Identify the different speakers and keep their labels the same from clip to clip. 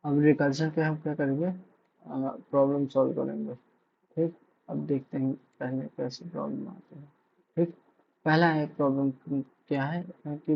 Speaker 1: अब रिकर्जन पे हम क्या करेंगे, प्रॉब्लम सॉल्व करेंगे। ठीक, अब देखते हैं पहले कैसे प्रॉब्लम आते हैं। ठीक, पहला है प्रॉब्लम क्या है कि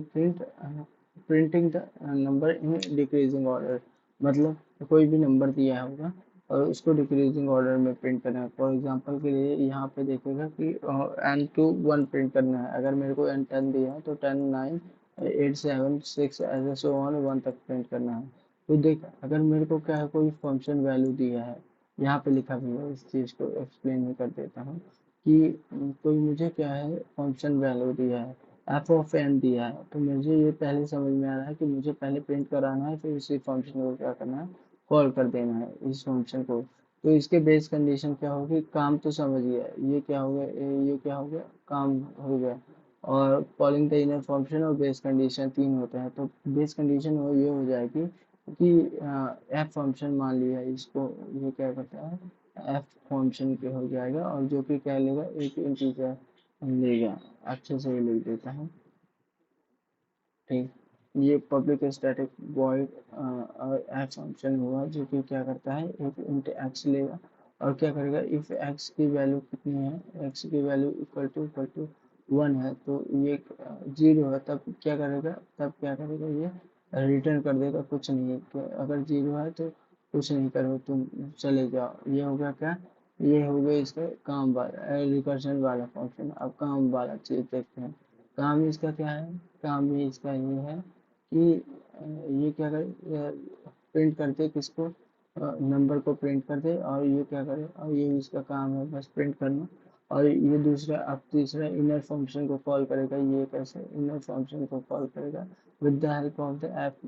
Speaker 1: printing the number in decreasing order. मतलब कोई भी नंबर दिया होगा और उसको डिक्रीजिंग ऑर्डर में प्रिंट करना है। फॉर एग्जांपल के लिए यहाँ पे देखेगा कि एन टू वन प्रिंट करना है। अगर मेरे को एन 10 दिया है तो 10 9 8 7 6 ऐसे सो ऑन 1 तक प्रिंट करना है। तो देख, अगर मेरे को क्या है, कोई फंक्शन वैल्यू दिया है, यहाँ पे लिखा भी है, इस चीज़ को एक्सप्लेन भी कर देता हूँ कि कोई मुझे क्या है फंक्शन वैल्यू दिया है, एफ ऑफ एन दिया है। तो मुझे ये पहले समझ में आ रहा है कि मुझे पहले प्रिंट कराना है, फिर इसी फंक्शन को क्या करना है, कॉल कर देना है इस फंक्शन को। तो इसके बेस कंडीशन क्या होगी, काम तो समझ गया, ये क्या हो गया, ये क्या हो गया, काम हो गया। और कॉलिंग द इनर फंक्शन और बेस कंडीशन तीन होते हैं। तो बेस कंडीशन वो ये हो जाएगी कि एफ फंक्शन मान लिया इसको, ये क्या करता है, एफ फंक्शन के हो जाएगा, और जो कि क्या लेगा, एक इंटीजर लेगा। अच्छे से ये लिख देता हूँ। ठीक, ये public static void F function हुआ, जो कि क्या करता है, एक इंट एक्स लेगा और क्या करेगा, इफ एक्स की वैल्यू कितनी है, एक्स की वैल्यू इक्वल टू 1 है, तो ये 0 है, तब क्या करेगा, ये रिटर्न कर देगा कुछ नहीं। तो अगर 0 है तो कुछ नहीं करो, तुम चले जाओ। ये हो गया क्या, ये हो गया इसका काम वाला रिकर्शन वाला फंक्शन। अब काम वाला चीज देखते हैं। काम इसका क्या है, काम भी इसका ये है कि ये क्या करे, प्रिंट कर दे किसको, नंबर को प्रिंट कर दे, और ये क्या करे, और ये इसका काम है बस प्रिंट करना। और ये दूसरा, अब तीसरा इनर फंक्शन को कॉल करेगा। ये कैसे इनर फंक्शन को कॉल करेगा, with the help of the F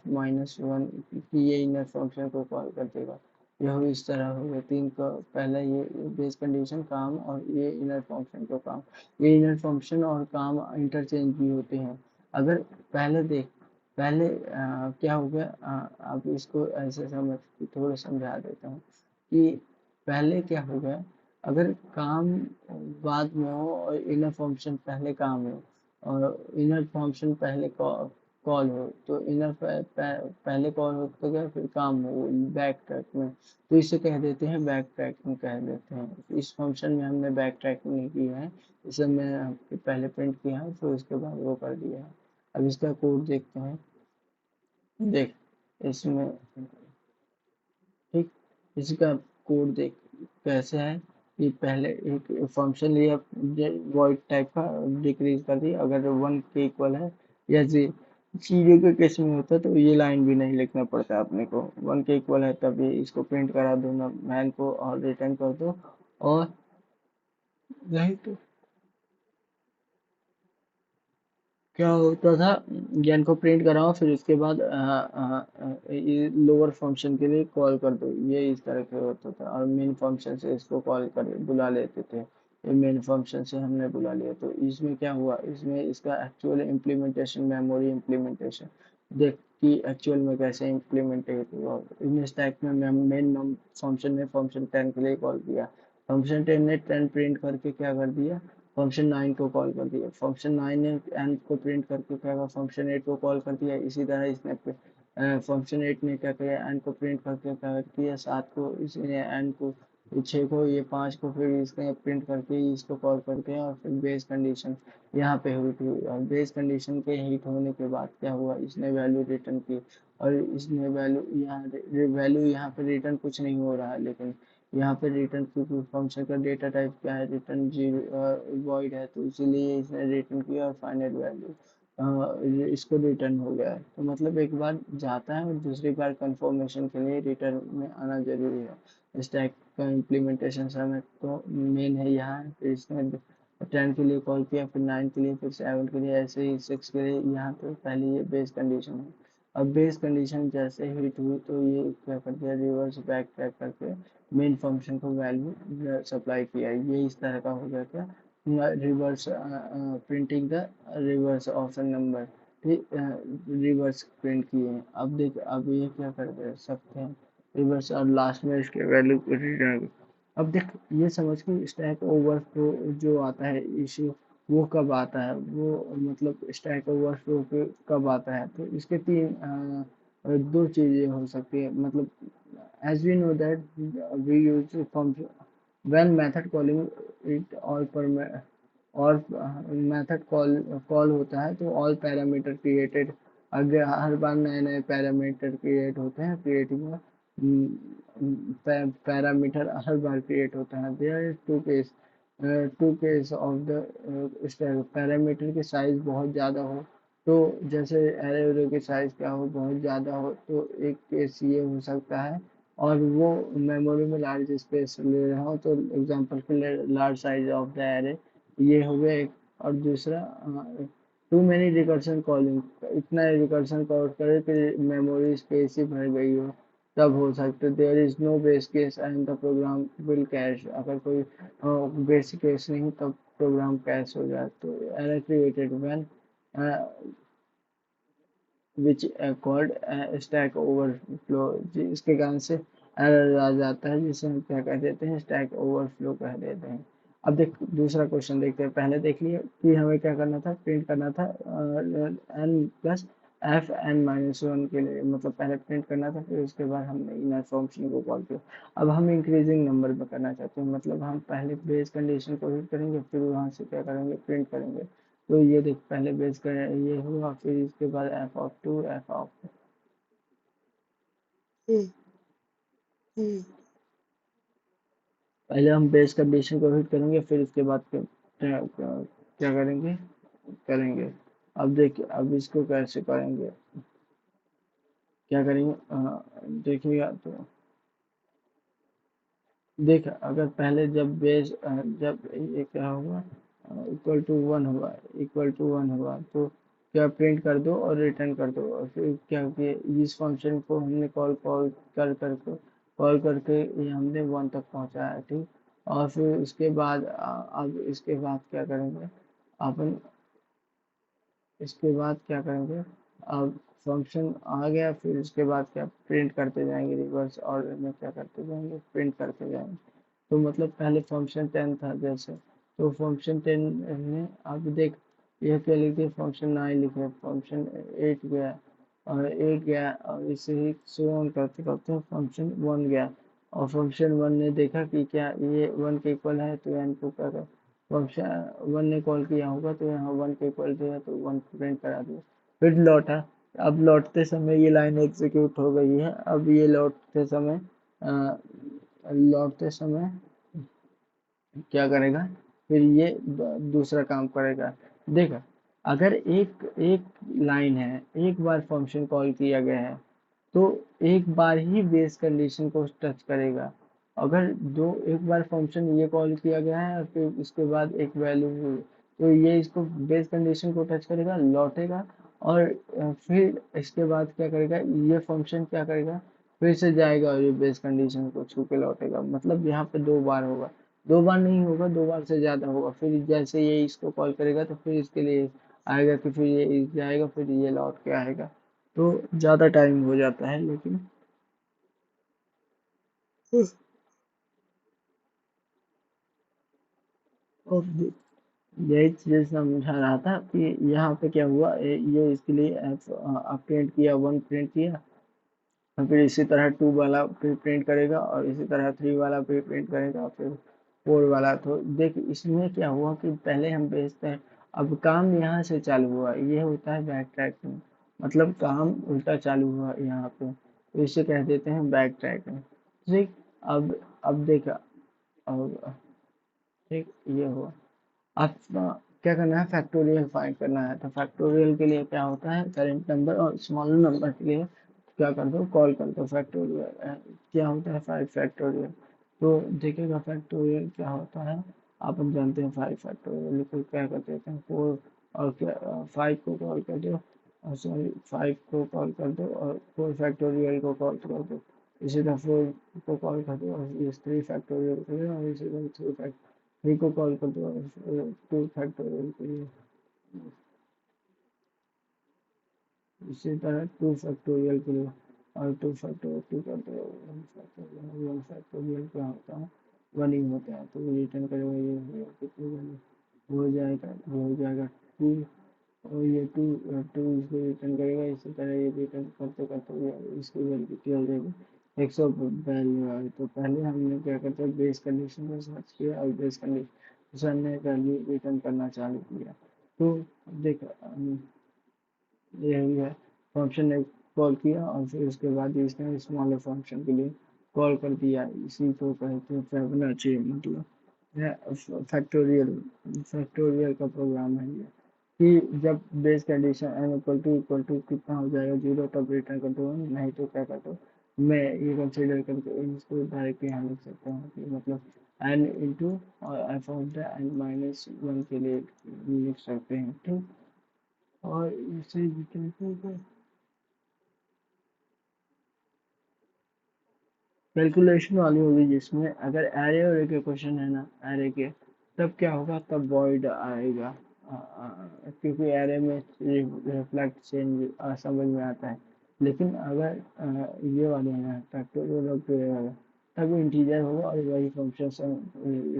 Speaker 1: minus one की ये इनर फंक्शन को कॉल कर देगा। यह इस तरह हो गया तीन का, पहला ये बेस कंडीशन काम, और ये इनर फंक्शन को काम। ये इनर फंक्शन और काम इंटरचेंज भी होते हैं। अगर पहले देख, पहले क्या हो गया, अब इसको ऐसे समझ, थोड़ा समझा देता हूँ कि पहले क्या हो गया, अगर काम बाद में हो और इनर फंक्शन पहले काम हो, और इनर फंक्शन पहले कॉल हो, तो पहले कॉल हो तो क्या, फिर काम हो बैक ट्रैक में, तो इसे कह देते हैं बैक ट्रैकिंग कह देते हैं। इस फंक्शन में हमने बैक ट्रैकिंग नहीं किया है, इसे मैं पहले प्रिंट किया है, फिर उसके बाद वो कर दिया है। अब इसका कोड देखते हैं। देख, इसमें, ठीक, इसका कोड देख कैसे है कि पहले एक फंक्शन लिया, वॉइड टाइप का, डिक्रीज कर दी अगर 1 के इक्वल है, या 0 के केस में होता तो ये लाइन भी नहीं लिखना पड़ता अपने को। 1 के इक्वल है तब ये इसको प्रिंट करा दो ना मैन को, और रिटर्न कर दो। और नहीं तो क्या होता था, ज्ञान को प्रिंट कराओ, फिर उसके बाद ये लोअर फंक्शन के लिए कॉल कर दो, ये इस तरह से होता था। और मेन फंक्शन से इसको कॉल कर बुला लेते थे, ये मेन फंक्शन से हमने बुला लिया। तो इसमें क्या हुआ, इसमें इसका एक्चुअल इम्प्लीमेंटेशन, मेमोरी इम्प्लीमेंटेशन देख कि एक्चुअल में कैसे इम्प्लीमेंटेट हुआ। इन स्टैक में मेन फंक्शन ने फंक्शन 10 के लिए कॉल किया, फंक्शन 10 ने 10 प्रिंट करके क्या कर दिया, फंक्शन 9 को कॉल कर दिया, फंक्शन 9 ने एन को प्रिंट करके क्या कहा, फंक्शन 8 को कॉल कर दिया। इसी तरह इसने फंक्शन 8 ने क्या किया, एन को प्रिंट करके क्या किया, 7 को, इसने एन को, 6 को, ये 5 को, फिर इसने प्रिंट करके इसको कॉल करके, और फिर बेस कंडीशन यहाँ पे हुई थी। और बेस कंडीशन के हिट होने के बाद क्या हुआ, इसने वैल्यू रिटर्न की। और इसने वैल्यू यहाँ पे रिटर्न कुछ नहीं हो रहा है, लेकिन यहाँ पे रिटर्न, क्योंकि फंक्शन का डेटा टाइप क्या है, रिटर्न जीरो वॉइड है, तो इसीलिए इसने रिटर्न किया, और फाइनल वैल्यू इसको रिटर्न हो गया है। तो मतलब एक बार जाता है और दूसरी बार कंफर्मेशन के लिए रिटर्न में आना जरूरी है। स्टैक का इम्प्लीमेंटेशन समय तो मेन है यहाँ, फिर इसने 10 के लिए कॉल किया, फिर 9 के लिए, फिर 7 के लिए, ऐसे ही 6 के लिए। यहाँ पे पहले ये बेस कंडीशन है। अब बेस कंडीशन जैसे हिट हुई तो ये क्या कर दिया, रिवर्स बैक ट्रैक करके मेन फंक्शन को वैल्यू सप्लाई किया। ये इस तरह का हो गया क्या, reverse printing the reverse of A number. ठीक, रिवर्स प्रिंट किए हैं। अब देख, अब ये क्या कर सकते हैं, रिवर्स, और लास्ट में इसके वैल्यू को रिटर्न। अब देख, ये समझ के स्टैक ओवरफ्लो जो आता है इश्यू, वो कब आता है, वो मतलब स्टैक ओवरफ्लो कब आता है। तो इसके तीन दो चीजें हो सकती है, मतलब as we know that we use function when method calling it all per और मेथड कॉल होता है तो ऑल पैरामीटर क्रिएटेड, अगर हर बार नए नए पैरामीटर क्रिएट होते हैं, क्रिएटिंग पैरामीटर हर बार क्रिएट होता है। There is two case of the style, parameter की साइज बहुत ज़्यादा हो तो जैसे एरे वेरे की साइज क्या हो, बहुत ज़्यादा हो तो एक केस ये हो सकता है, और वो मेमोरी में लार्ज स्पेस ले रहा हो तो एग्जांपल के लिए large size of the array, ये हो गया एक। और दूसरा टू मेनी रिकर्शन कॉलिंग, इतना रिकर्शन कॉल करे कि मेमोरी स्पेस ही भर गई हो, तब हो सकता है there is no base case and the program will crash, अगर कोई बेसिक केस नहीं तब प्रोग्राम कैश हो जाए। तो error created when which called stack overflow, इसके कारण से एरर आ जाता है जिसे हम क्या कह देते हैं, स्टैक ओवरफ्लो कह देते हैं। अब देख दूसरा क्वेश्चन देखते हैं। पहले देख लिया कि हमें क्या करना था, प्रिंट करना था n plus f n minus one के लिए, मतलब पहले प्रिंट करना था, फिर उसके बाद हमने इनर फंक्शन को कॉल किया। अब हम इंक्रीजिंग नंबर में करना चाहते हैं, मतलब हम पहले बेस कंडीशन को हिट करेंगे, फिर वहां से क्या करेंगे, प्रिंट करेंगे। तो ये देख पहले बेस का ये हुआ, फिर इसके बाद f of two f of, पहले हम बेस कंडीशन को हिट करेंगे, फिर इसके बाद क्या करेंगे करेंगे। अब देखिए अब इसको कैसे करेंगे, क्या करेंगे देखिएगा तो देख, अगर पहले जब बेस जब ये क्या हुआ, इक्वल टू वन हुआ, इक्वल टू वन हुआ तो क्या प्रिंट कर दो और रिटर्न कर दो, और फिर क्या किया, इस फंक्शन को हमने कॉल कॉल कर करके कॉल करके ये हमने वन तक पहुंचाया, ठीक। और फिर उसके बाद अब इसके बाद क्या करेंगे अपन, इसके बाद क्या करेंगे, अब फंक्शन आ गया, फिर उसके बाद क्या प्रिंट करते जाएंगे, रिवर्स ऑर्डर में क्या करते जाएंगे, प्रिंट करते जाएंगे। तो मतलब पहले फंक्शन टेन था जैसे, तो फंक्शन टेन में अब देख ये क्या लिखे, फंक्शन नाइन लिखे, फंक्शन एट गया, और एट गया, और इसे ही सो ऑन करते करते फंक्शन वन गया, और फंक्शन वन ने देखा कि क्या ये वन के इक्वल है, तो एन को क्या कर, फंक्शन वन ने कॉल किया होगा तो यहाँ वन के इक्वल दिया तो वन प्रिंट करा दिया, फिर लौटा। अब लौटते समय ये लाइन एग्जीक्यूट हो गई है, अब ये लौटते समय लौटते समय क्या करेगा, फिर ये दूसरा काम करेगा। देखा, अगर एक एक लाइन है, एक बार फंक्शन कॉल किया गया है तो एक बार ही बेस कंडीशन को टच करेगा। अगर दो एक बार फंक्शन ये कॉल किया गया है और फिर उसके बाद एक वैल्यू हुई, तो ये इसको बेस कंडीशन को टच करेगा, लौटेगा, और फिर इसके बाद क्या करेगा, ये फंक्शन क्या करेगा, फिर से जाएगा और ये बेस कंडीशन को छू के लौटेगा, मतलब यहाँ पे दो बार होगा। दो बार नहीं होगा, दो बार से ज्यादा होगा, फिर जैसे ये इसको कॉल करेगा तो फिर इसके लिए आएगा कि फिर ये जाएगा, फिर ये लौट के आएगा, तो ज़्यादा टाइम हो जाता है लेकिन और यही चीज़ समझा रहा था कि यहाँ पे क्या हुआ, ये इसके लिए आप प्रिंट किया, वन प्रिंट किया, और फिर इसी तरह टू वाला फिर प्रिंट करेगा, और इसी तरह थ्री वाला फिर प्रिंट करेगा, और फिर फोर वाला। तो देख इसमें क्या हुआ कि पहले हम भेजते हैं, अब काम यहाँ से चालू हुआ, ये होता है बैक ट्रैकिंग, मतलब काम उल्टा चालू हुआ यहाँ पे, तो इसे कह देते हैं बैक ट्रैकिंग, ठीक। अब देखा, अब ठीक ये हुआ। अब क्या करना है, फैक्टोरियल फाइंड करना है, तो फैक्टोरियल के लिए क्या होता है, करेंट नंबर और स्मॉल नंबर के लिए क्या कर दो, कॉल कर दो फैक्टोरियल। क्या होता है फाइव फैक्टोरियल, तो देखिएगा फैक्टोरियल क्या होता है, आप हम जानते हैं फाइव फैक्टोरियल को क्या कर देते हैं, फोर, और क्या फाइव को कॉल कर दो, और सॉरी फाइव को कॉल कर दो और फोर फैक्टोरियल को कॉल कर दो, इसी तरह फोर को कॉल कर दो और ये थ्री फैक्टोरियल कर दो, और इसी तरह थ्री को कॉल कर दो और टू फैक्टोरियल के लिए, इसी तरह टू फैक्टोरियल के लिए, और टू फैक्टोरियल टू कर दो, वन फैक्टोरियल क्या होता है, वन ही होता है, तो रिटर्न करेगा ये कितनी वैल्यू हो जाएगा, वो हो जाएगा टू, और ये टू टू इसको रिटर्न करेगा, इसी तरह ये रिटर्न करते करते ये इसकी वैल्यू क्या हो जाएगी, 100 वैल्यू आए। तो पहले हमने क्या करते हैं, बेस कंडीशन को सर्च किया और बेस कंडीशन ने वैल्यू रिटर्न करना चालू किया। तो देख यही है, फंक्शन ने कॉल किया और फिर उसके बाद इसने स्मॉलर फंक्शन के लिए कॉल कर दिया। इसी को कहते हैं फिबोनाची, मतलब फैक्टोरियल, फैक्टोरियल का प्रोग्राम है ये, कि जब base condition n equal to कितना हो जाएगा, जीरो, तब रिटर्न कर दो, नहीं तो क्या कर दो, मैं ये कंसिडर करके इसको डायरेक्ट यहाँ लिख सकता हूँ कि मतलब n इंटू और F of the n minus one के लिए लिख सकते हैं, ठीक। और इसे कैलकुलेशन वाली होगी, जिसमें अगर एरे और के क्वेश्चन है ना, एरे के, तब क्या होगा, तब वॉइड आएगा, क्योंकि एरे में रिफ्लेक्ट चेंज समझ में आता है। लेकिन अगर ये वाले हैं फैक्टोरियल वाला, तब इंटीजर होगा और वही फंक्शन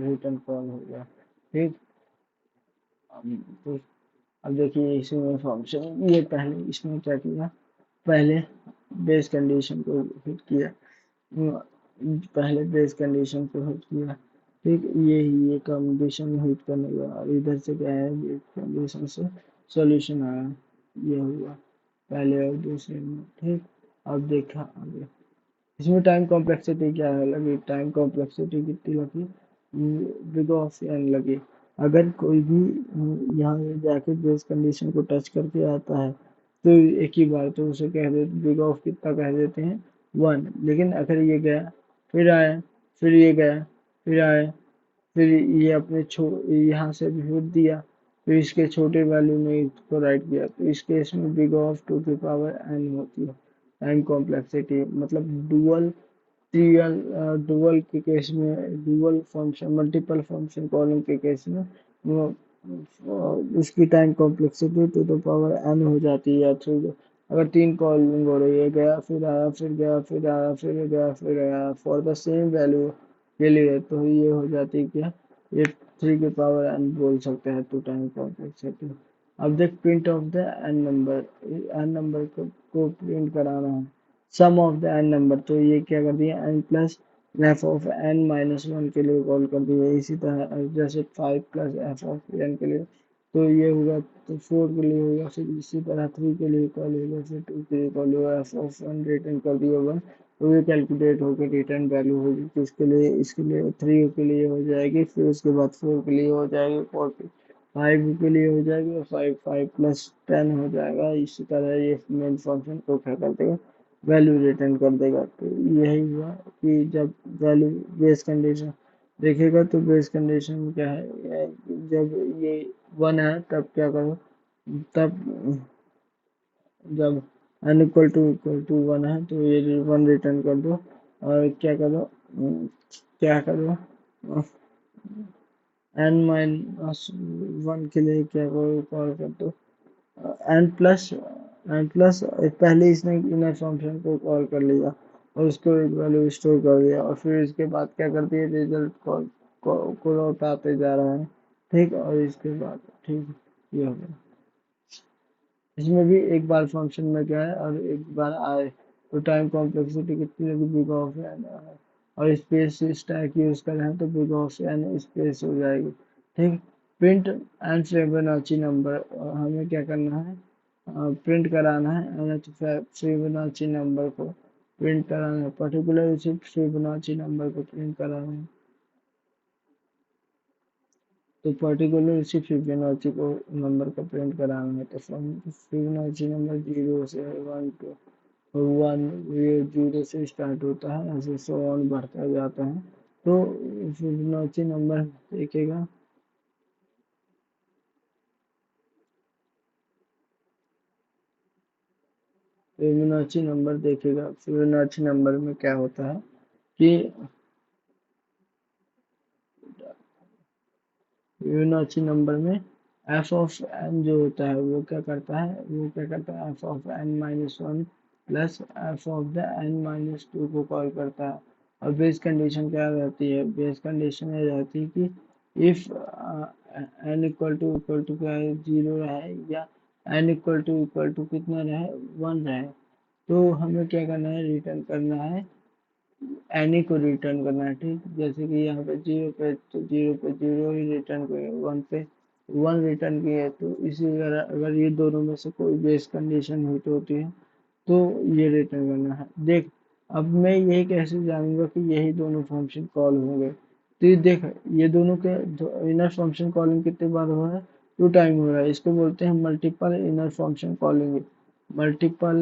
Speaker 1: रिटर्न कॉल होगा, ठीक। तो अब देखिए इसमें फंक्शन, ये पहले इसमें क्या किया, पहले बेस कंडीशन को हिट किया, पहले बेस कंडीशन को हिट किया, ठीक। ये कंडीशन हिट करने के बाद इधर से क्या है, ये कंडीशन से सॉल्यूशन आया, ये हुआ पहले और दूसरे में, ठीक। अब देखा आगे, इसमें टाइम कॉम्प्लेक्सिटी क्या है लगी, टाइम कॉम्प्लेक्सिटी कितनी लगी, बिग ऑफ एन लगी। अगर कोई भी यहाँ जाके बेस कंडीशन को टच करके आता है तो एक ही बार तो उसे कह देते, बिग ऑफ कितना कह देते हैं, वन। लेकिन अगर ये गया, फिर आया, फिर ये गया, फिर आया, फिर ये अपने यहाँ से भी हिट दिया, फिर इसके छोटे वैल्यू में इसको राइट किया, तो इस केस में बिग ऑफ टू की पावर एन होती है टाइम कॉम्प्लेक्सिटी, मतलब डुअल ट्रिवियल, डुअल के केस में, dual function multiple function calling के केस में वो उसकी time complexity two the power n हो जाती है, थ्री। अगर तीन कॉलिंग हो रही है, गया फिर आया, फिर गया फिर आया, फिर गया फिर आया, फॉर द सेम वैल्यू के लिए, तो ये हो जाती है क्या, ये थ्री के पावर एन बोल सकते हैं टू टाइम कॉम्प्लेक्सिटी। अब देख print of the n number, n number को प्रिंट कराना है, sum of the n number, तो ये क्या कर दिया, n plus f of N minus one के लिए कॉल कर दिया। इसी तरह जैसे five plus f of n के लिए, तो ये होगा, तो फोर के लिए होगा, फिर इसी तरह थ्री के लिए कॉल होगा, फिर टू के लिए कॉल होगा, एफ ऑफ वन रिटर्न कर दिया वन, तो ये कैलकुलेट होकर रिटर्न वैल्यू होगी किसके लिए, इसके लिए थ्री के लिए हो जाएगी, फिर उसके बाद फोर के लिए हो जाएगी, फोर फाइव के लिए हो जाएगी, और फाइव फाइव प्लस टेन हो जाएगा। इसी तरह ये मेन फंक्शन को क्या कर देगा, वैल्यू रिटर्न कर देगा। तो यही हुआ कि जब वैल्यू बेस कंडीशन देखेगा तो बेस कंडीशन में क्या है, जब ये वन है तब क्या करो, तब जब इक्वल टू वन है तो ये वन रिटर्न कर दो, और क्या करो, क्या करो, एन माइनस वन के लिए क्या करो, कॉल कर दो एन प्लस पहले इसने इनर फंक्शन को कॉल कर लिया और उसको एक वैल्यू स्टोर कर दिया, और फिर इसके बाद क्या करती है, रिजल्ट को लौटाते जा रहा है, ठीक। और इसके बाद, ठीक, ये हो गया। इसमें भी एक बार फंक्शन में क्या है और एक बार आए, तो टाइम कॉम्प्लेक्सिटी कितनी लगी, बिग ऑफ एन, और स्पेस स्टैक यूज कर रहे हैं तो बिग ऑफ एन स्पेस हो जाएगी, ठीक। प्रिंट एंड फिबोनाची नंबर, हमें क्या करना है, प्रिंट कराना है एनथ फिबोनाची नंबर को प्रिंट कराना है, पर्टिकुलर उसी फिबोनाची नंबर को प्रिंट कराना है, तो पर्टिकुलर उसी फिबोनाची को नंबर का प्रिंट कराना है। तो फिबोनाची नंबर जीरो से वन टू वन, ये जीरो से स्टार्ट होता है, ऐसे सो ऑन बढ़ता जाता है। तो फिबोनाची नंबर देखेगा, फिबोनाची नंबर में क्या होता है कि फिबोनाची नंबर में एफ ऑफ एन जो होता है वो क्या करता है, f of N minus one plus f of the n minus two को कॉल करता है। और बेस कंडीशन क्या रहती है, बेस कंडीशन ये रहती है कि इफ एन इक्वल टू क्या है, जीरो है, या एन इक्वल टू कितना रहे, 1 रहे, तो हमें क्या करना है, रिटर्न करना है, एनी को रिटर्न करना है। ठीक, जैसे कि यहाँ पे जीरो पे, तो जीरो पे जीरो ही रिटर्न करेंगे, वन पे 1 रिटर्न किए, तो इसी तरह अगर ये दोनों में से कोई बेस कंडीशन हिट होती है तो ये रिटर्न करना है। देख, अब मैं यही कैसे जानूंगा कि यही दोनों फंक्शन कॉल होंगे, तो ये देख, ये दोनों के इनर फंक्शन कॉलिंग कितने बार हो रहा है, 2 टाइम हो रहा है, इसको बोलते हैं multiple inner function calling. Multiple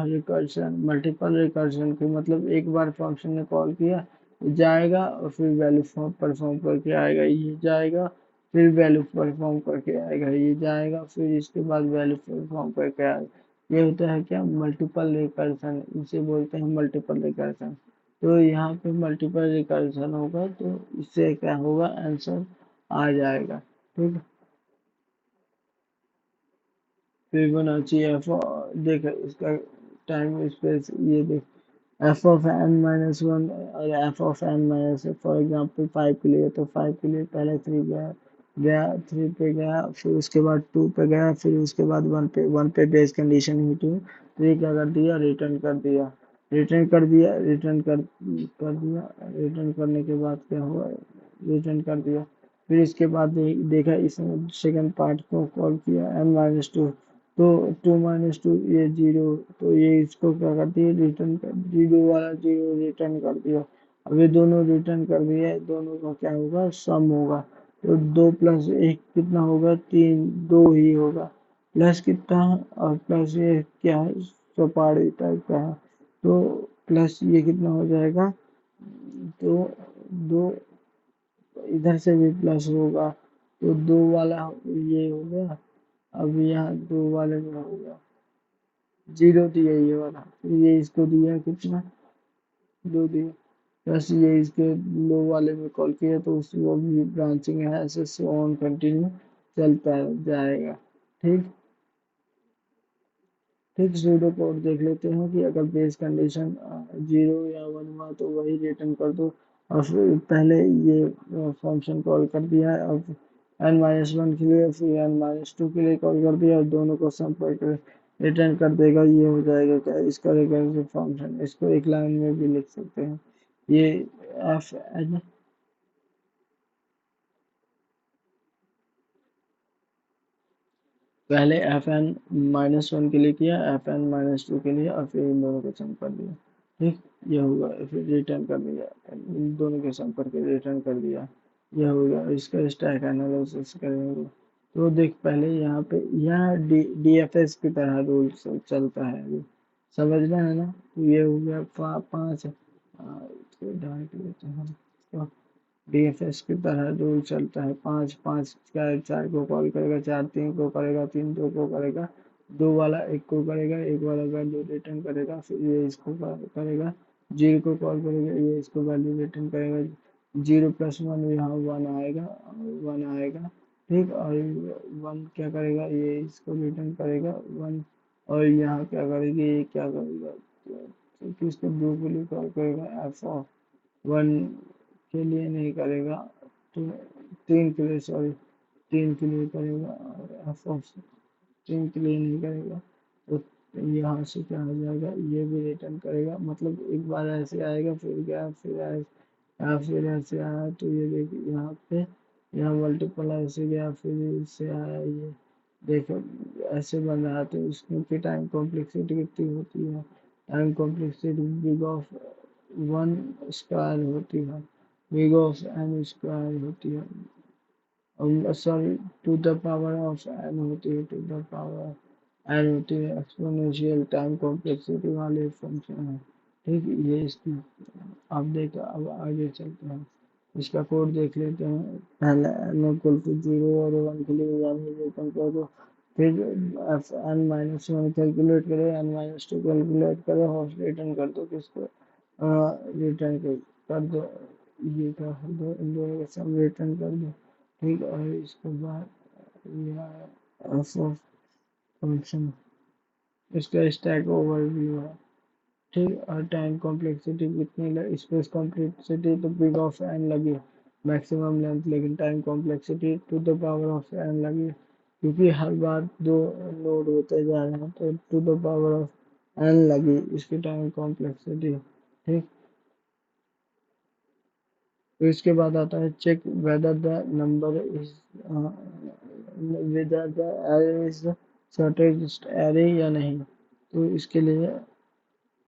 Speaker 1: recursion, multiple recursion की मतलब एक बार फंक्शन ने कॉल किया, जाएगा और फिर वैल्यू परफॉर्म करके आएगा, ये जाएगा, फिर वैल्यू परफॉर्म करके आएगा, ये जाएगा, फिर इसके बाद वैल्यू परफॉर्म करके आएगा। ये होता है क्या, मल्टीपल रिकर्सन, इसे बोलते हैं मल्टीपल रिकर्सन। तो यहाँ पे मल्टीपल रिकर्सन होगा तो इससे क्या होगा, आंसर आ जाएगा। ठीक, फिबोनाची एफ, देख इसका टाइम स्पेस, ये देख, F of N minus one और F of N minus, for example 5 के लिए, तो 5 के लिए पहले 3 गया, गया 3 पे गया, फिर उसके बाद 2 पे गया, फिर उसके बाद 1 पे बेस कंडीशन ही 2, तो ये क्या कर दिया, रिटर्न कर दिया, रिटर्न कर दिया, कर दिया, रिटर्न करने के बाद क्या हुआ, रिटर्न कर दिया। फिर इसके बाद देखा इसने सेकंड पार्ट को कॉल किया एन माइनस टू, तो 2 - 2 ये जीरो, तो ये इसको क्या कर दिया, रिटर्न कर, जीरो वाला जीरो रिटर्न कर दिया। अब ये दोनों रिटर्न कर दिया, दोनों का क्या होगा, सम होगा, तो 2 + 1 कितना होगा, 3, 2 ही होगा, प्लस कितना, और प्लस ये क्या है, चौपाड़ी टाइप का है, तो प्लस ये कितना हो जाएगा, तो 2, इधर से भी प्लस होगा, तो 2 वाला ये हो गया, अब यहाँ 2 वाले में हो गया, जीरो दिया ये वाला, फिर ये इसको दिया कितना, 2 दिया, प्लस ये इसके लो वाले में कॉल किया, तो उस वो भी ब्रांचिंग है, ऐसे सो ऑन कंटिन्यू चलता जाएगा। ठीक, ठीक, सूडो कोड देख लेते हैं कि अगर बेस कंडीशन 0 या 1 हुआ तो वही रिटर्न कर दो, और फिर पहले ये फंक्शन कॉल कर दिया है, अब n-1 के लिए, फिर n-2 के लिए कॉल कर दिया, और दोनों को सम करके रिटर्न कर देगा, ये हो जाएगा क्या, इसका रिकर्सिव फंक्शन। इसको एक लाइन में भी लिख सकते हैं, ये एफ एन, पहले fn-1 के लिए किया, fn-2 के लिए, और फिर इन दोनों को सम कर दिया। ठीक, ये होगा, फिर रिटर्न कर दिया, इन दोनों के सम करके रिटर्न कर दिया, यह होगा, इसका स्टैक एनालिसिस करेंगे। तो देख, पहले यहाँ पे यहाँ डीएफएस की तरह रूल चलता है अभी, समझना है ना, तो ये हो गया 5, इसको डाल देते हैं, तो डीएफएस की तरह रूल चलता है, 5 5 4 4 को कॉल करेगा, 4 3 को करेगा, 3 2 को करेगा, 2 वाला 1 को करेगा, 1 वाला वैल्यू रिटर्न करेगा, फिर ये इसको करेगा, 0 को कॉल करेगा, ये इसको वैल्यू रिटर्न करेगा, 0 + 1 यहाँ 1 आएगा, 1 आएगा। ठीक, और 1 क्या करेगा, ये इसको रिटर्न करेगा 1, और यहाँ क्या करेगी, ये क्या करेगा, तो इसको 2 के लिए कॉल करेगा, एफ ऑफ 1 के लिए नहीं करेगा, तो 3 के लिए, सॉरी, 3 के लिए करेगा, और एफ ऑफ 3 के लिए नहीं करेगा, तो यहाँ से क्या हो जाएगा, ये भी रिटर्न करेगा, मतलब एक बार ऐसे आएगा, फिर गया, फिर आया, या फिर ऐसे आया, तो ये देखिए यहाँ पे, यहाँ मल्टीपल ऐसे गया, फिर इससे आया, ये देखो ऐसे बन रहा है, तो इसकी टाइम कॉम्प्लेक्सिटी कितनी होती है, time complexity big of 1 square होती है, बिग ऑफ एन स्क्वायर होती है, sorry, two the power of n होती है, टू द पावर एन होती है, एक्सपोनेंशियल टाइम कॉम्प्लेक्सिटी वाले फंक्शन है। ठीक, ये इसकी, आप देखो, अब आगे चलते हैं, इसका कोड देख लेते हैं, पहले n इक्वल टू 0 और 1 के लिए यानी रिटर्न कर दो, फिर एफ n-1 कैलकुलेट करो, n-2 कैलकुलेट करो, और रिटर्न कर दो, किसको, रिटर्न कर दो, ये क्या कर दो, इन दोनों का सम रिटर्न कर दो। ठीक, और इसके बाद यह एफ ऑफ फंक्शन, इसका स्टैक ओवरव्यू है। ठीक, और टाइम कॉम्प्लेक्सिटी कितनी लगी, स्पेस कॉम्प्लेक्सिटी तो बिग ऑफ एन लगी, मैक्सिमम लेंथ, लेकिन time complexity two the power of n लगी, क्योंकि हर बार दो नोड होते जा रहे हैं तो two the power of n लगी इसकी टाइम कॉम्प्लेक्सिटी। ठीक, तो इसके बाद आता है check whether the number is whether the array is shortest array या नहीं। तो इसके लिए